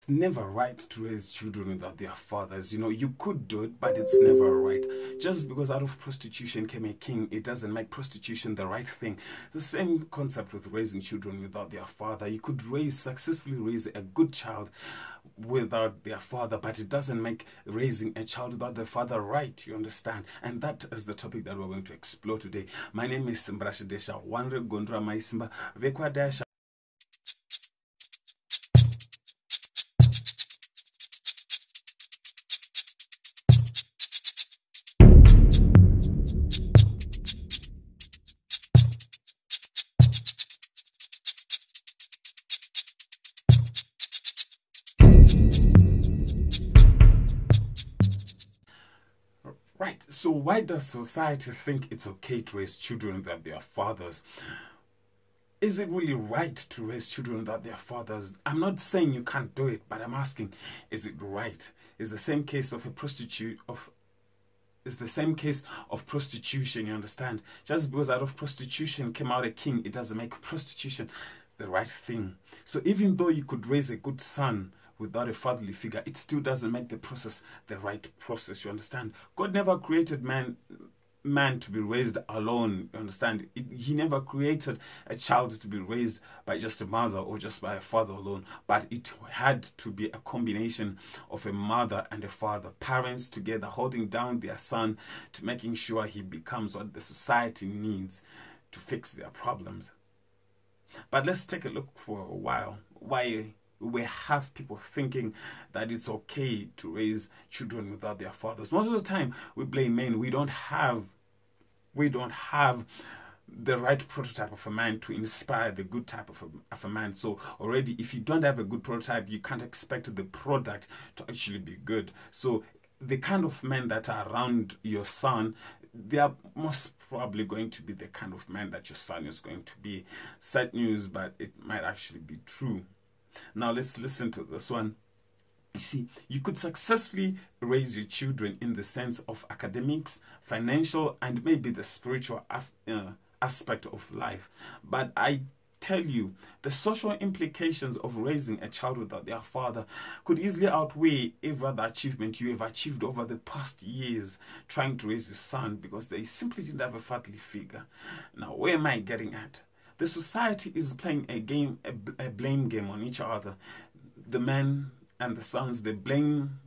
It's never right to raise children without their fathers. You could do it, but it's never right. Just because out of prostitution came a king, it doesn't make prostitution the right thing. The same concept with raising children without their father. You could successfully raise a good child without their father, but it doesn't make raising a child without the father right, you understand? And that is the topic that we're going to explore today. My name is Simbrasha Desha, Wanre Gondra Maisimba, Vekwa Desha. Right, so why does society think it's okay to raise children without their fathers? Is it really right to raise children without their fathers? I'm not saying you can't do it, but I'm asking, is it right? It's the same case of it's the same case of prostitution, you understand? Just because out of prostitution came out a king, it doesn't make prostitution the right thing. So even though you could raise a good son without a fatherly figure, it still doesn't make the process the right process, you understand? God never created man to be raised alone, you understand? He never created a child to be raised by just a mother or just by a father alone, but it had to be a combination of a mother and a father, parents together holding down their son to making sure he becomes what the society needs to fix their problems. But let's take a look for a while why we have people thinking that it's okay to raise children without their fathers. Most of the time we blame men. We don't have the right prototype of a man to inspire the good type of a man. So already, if you don't have a good prototype, you can't expect the product to actually be good. So the kind of men that are around your son, they are most probably going to be the kind of man that your son is going to be. Sad news, but it might actually be true. Now let's listen to this one. You see, you could successfully raise your children in the sense of academics, financial, and maybe the spiritual aspect of life. But I tell you, the social implications of raising a child without their father could easily outweigh every other achievement you have achieved over the past years trying to raise your son, because they simply didn't have a fatherly figure. Now, where am I getting at? The society is playing a game, a blame game on each other. The men and the sons, they blame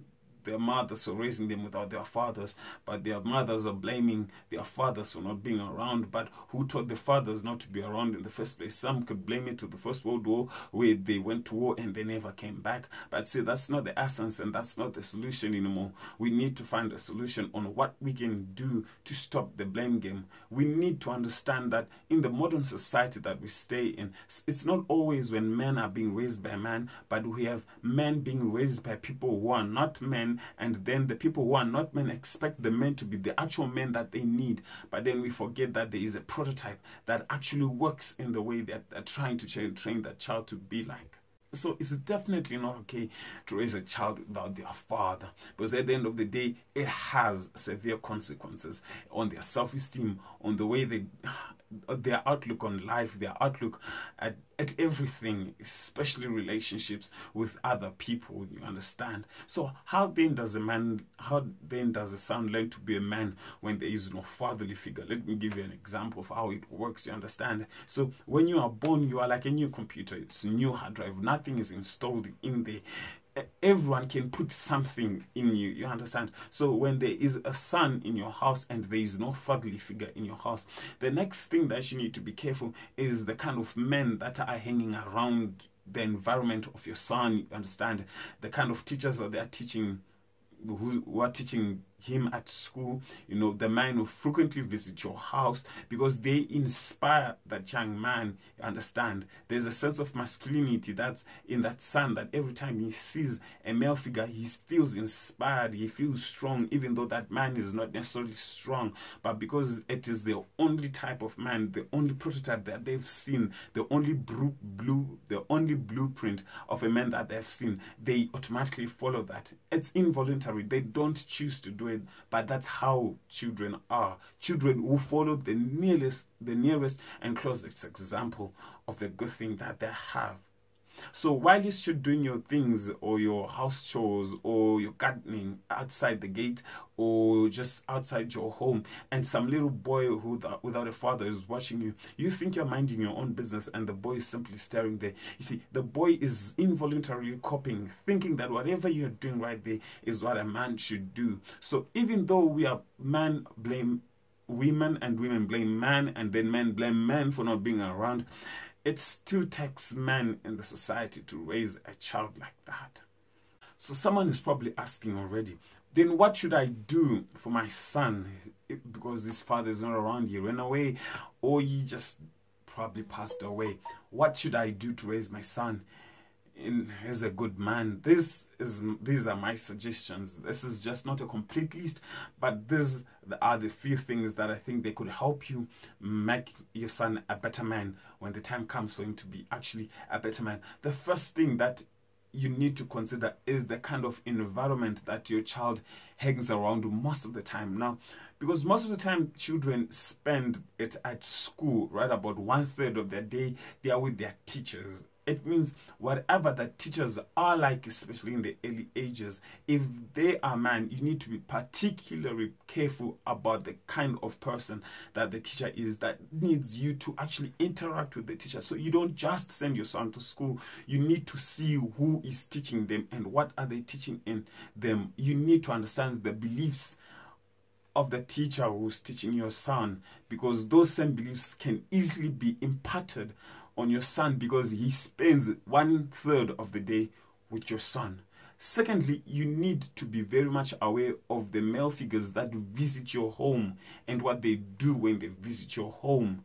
their mothers for raising them without their fathers, but their mothers are blaming their fathers for not being around. But who taught the fathers not to be around in the first place? Some could blame it to the First World War, where they went to war and they never came back. But see, that's not the essence and that's not the solution anymore. We need to find a solution on what we can do to stop the blame game. We need to understand that in the modern society that we stay in, it's not always when men are being raised by men, but we have men being raised by people who are not men, and then the people who are not men expect the men to be the actual men that they need. But then we forget that there is a prototype that actually works in the way that they're trying to train that child to be like. So it's definitely not okay to raise a child without their father, because at the end of the day, it has severe consequences on their self-esteem, on the way their outlook on life, their outlook at everything, especially relationships with other people, you understand? So how then does a son learn to be a man when there is no fatherly figure? Let me give you an example of how it works, you understand? So when you are born, you are like a new computer. It's a new hard drive. Nothing is installed in there. Everyone can put something in you, you understand? So when there is a son in your house and there is no fatherly figure in your house, the next thing that you need to be careful is the kind of men that are hanging around the environment of your son, you understand? The kind of teachers that they are teaching, who are teaching him at school, the man who frequently visit your house, because they inspire that young man, you understand? There's a sense of masculinity that's in that son, that every time he sees a male figure, he feels inspired, he feels strong, even though that man is not necessarily strong, but because it is the only type of man, the only prototype that they've seen, the only blueprint of a man that they've seen, they automatically follow that. It's involuntary. They don't choose to do it, but that's how children are. Children who follow the nearest and closest example of the good thing that they have. So while you're still doing your things or your house chores or your gardening outside the gate or just outside your home, and some little boy who without a father is watching you, you think you're minding your own business and the boy is simply staring there. You see, the boy is involuntarily copying, thinking that whatever you're doing right there is what a man should do. So even though we are man blame women and women blame man and then men blame men for not being around, it still takes men in the society to raise a child like that. So someone is probably asking already, then what should I do for my son? Because his father is not around, he ran away, or he just probably passed away. What should I do to raise my son as a good man? These are my suggestions. This is just not a complete list, but these are the few things that I think they could help you make your son a better man when the time comes for him to be actually a better man. The first thing that you need to consider is the kind of environment that your child hangs around most of the time. Now, because most of the time children spend it at school, right? About 1/3 of their day they are with their teachers. It means whatever the teachers are like, especially in the early ages, if they are man, you need to be particularly careful about the kind of person that the teacher is, that needs you to actually interact with the teacher. So you don't just send your son to school. You need to see who is teaching them and what are they teaching in them. You need to understand the beliefs of the teacher who's teaching your son, because those same beliefs can easily be imparted on your son because he spends 1/3 of the day with your son. Secondly, you need to be very much aware of the male figures that visit your home and what they do when they visit your home.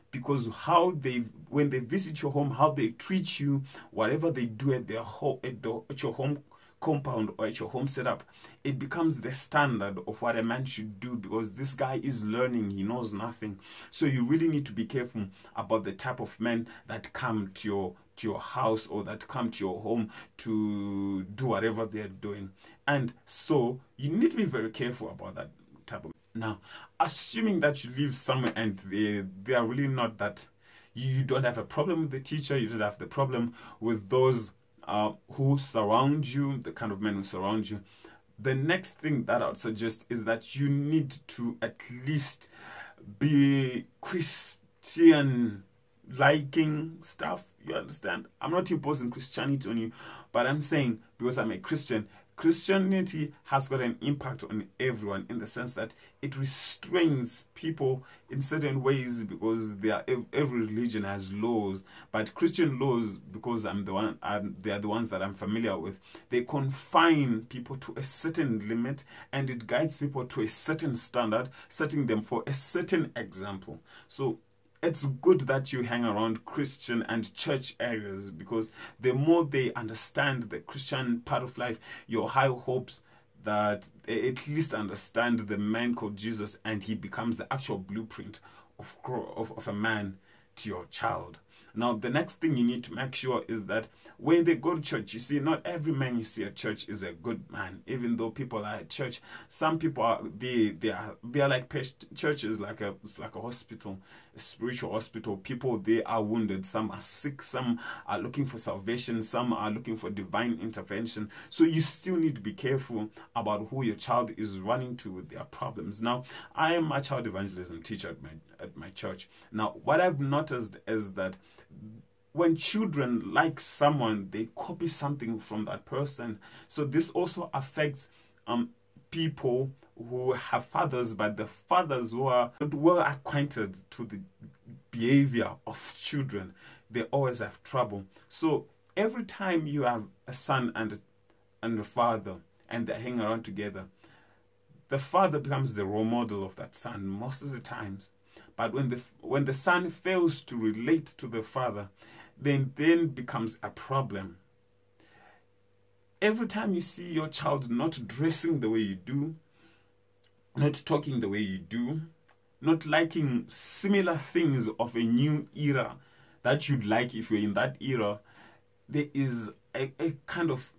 Because when they visit your home, how they treat you, whatever they do at your home compound or at your home setup, it becomes the standard of what a man should do, because this guy is learning, he knows nothing. So you really need to be careful about the type of men that come to your house or that come to your home to do whatever they're doing. And so you need to be very careful about that type of. Now, assuming that you live somewhere and they are really not that, you don't have a problem with the teacher, you don't have the problem with those who surround you, the kind of men who surround you, the next thing that I would suggest is that you need to at least be Christian liking stuff. You understand? I'm not imposing Christianity on you, but I'm saying, because I'm a Christian, Christianity has got an impact on everyone in the sense that it restrains people in certain ways, because every religion has laws, but Christian laws, because they are the ones that I'm familiar with, they confine people to a certain limit and it guides people to a certain standard, setting them for a certain example. So it's good that you hang around Christian and church areas, because the more they understand the Christian part of life, your high hopes that they at least understand the man called Jesus and he becomes the actual blueprint of a man to your child. Now, the next thing you need to make sure is that when they go to church, you see, not every man you see at church is a good man. Even though people are at church, some people are like churches, it's like a hospital, a spiritual hospital. People, they are wounded. Some are sick. Some are looking for salvation. Some are looking for divine intervention. So you still need to be careful about who your child is running to with their problems. Now, I am a child evangelism teacher at my church. Now, what I've noticed is that when children like someone, they copy something from that person. So this also affects people who have fathers, but the fathers who are not well acquainted to the behavior of children, they always have trouble. So every time you have a son and a father and they hang around together, the father becomes the role model of that son most of the times. But when the son fails to relate to the father, then becomes a problem. Every time you see your child not dressing the way you do, not talking the way you do, not liking similar things of a new era that you'd like if you're in that era, there is a kind of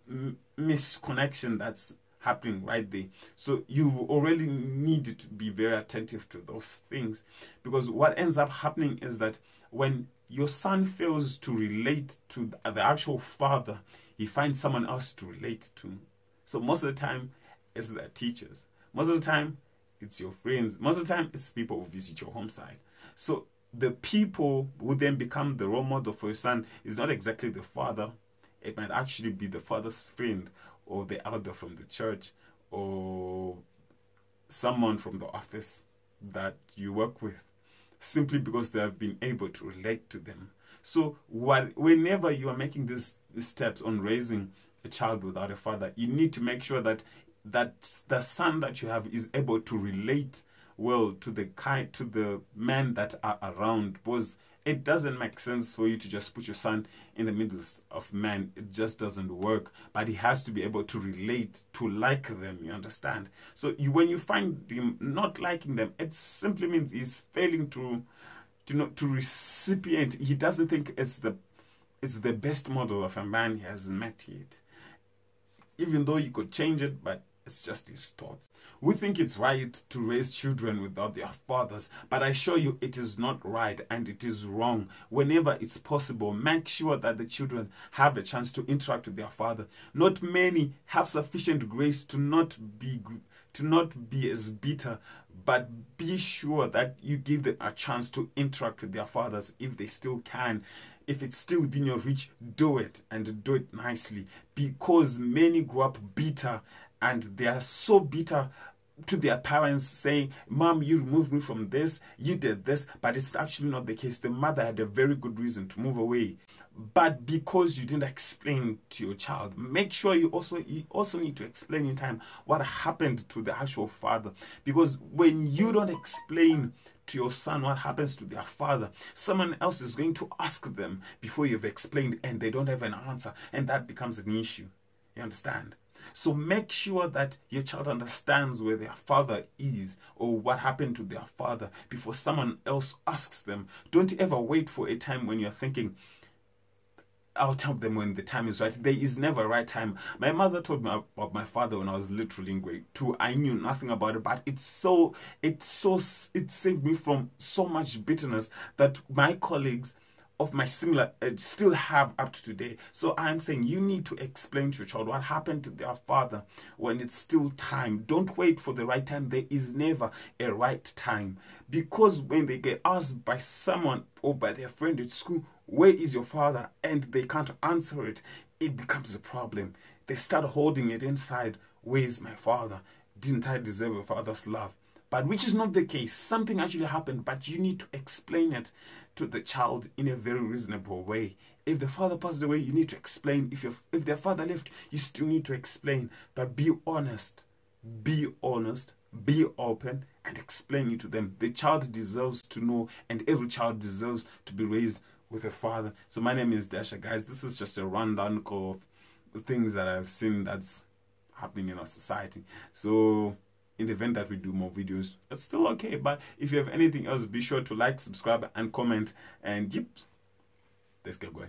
misconnection that's happening right there. So you already need to be very attentive to those things, because what ends up happening is that when your son fails to relate to the actual father, he finds someone else to relate to. So most of the time, it's the teachers. Most of the time, it's your friends. Most of the time, it's people who visit your home side. So the people who then become the role model for your son is not exactly the father. It might actually be the father's friend or the elder from the church or someone from the office that you work with, simply because they have been able to relate to them. So whenever you are making these steps on raising a child without a father, you need to make sure that the son that you have is able to relate well to the men that are around, because it doesn't make sense for you to just put your son in the middle of men. It just doesn't work. But he has to be able to relate, to like them, you understand? So when you find him not liking them, it simply means he's failing to recipient. He doesn't think it's the best model of a man he has met yet. Even though you could change it, but it's just his thoughts. We think it's right to raise children without their fathers, but I assure you it is not right and it is wrong. Whenever it's possible, make sure that the children have a chance to interact with their father. Not many have sufficient grace to not be as bitter, but be sure that you give them a chance to interact with their fathers if they still can. If it's still within your reach, do it, and do it nicely, because many grow up bitter, and they are so bitter to their parents, saying, "Mom, you removed me from this, you did this," but it's actually not the case. The mother had a very good reason to move away, but because you didn't explain to your child, make sure you also need to explain in time what happened to the actual father. Because when you don't explain to your son what happens to their father, someone else is going to ask them before you've explained, and they don't have an answer, and that becomes an issue. You understand? So make sure that your child understands where their father is or what happened to their father before someone else asks them. Don't ever wait for a time when you're thinking, "I'll tell them when the time is right." There is never a right time. My mother told me about my father when I was literally in grade 2. I knew nothing about it, but it saved me from so much bitterness that my colleagues of my similar still have up to today. So I'm saying you need to explain to your child what happened to their father when it's still time. Don't wait for the right time. There is never a right time, because when they get asked by someone or by their friend at school, "Where is your father?" and they can't answer it, it becomes a problem. They start holding it inside. "Where is my father? Didn't I deserve a father's love?" But which is not the case. Something actually happened, but you need to explain it to the child in a very reasonable way. If the father passed away, you need to explain. If their father left, you still need to explain. But be honest. Be honest. Be open and explain it to them. The child deserves to know, and every child deserves to be raised with a father. So my name is Dasha, guys. This is just a rundown of the things that I've seen that's happening in our society. So in the event that we do more videos, it's still okay. But if you have anything else, be sure to like, subscribe, and comment. And yep, let's get going.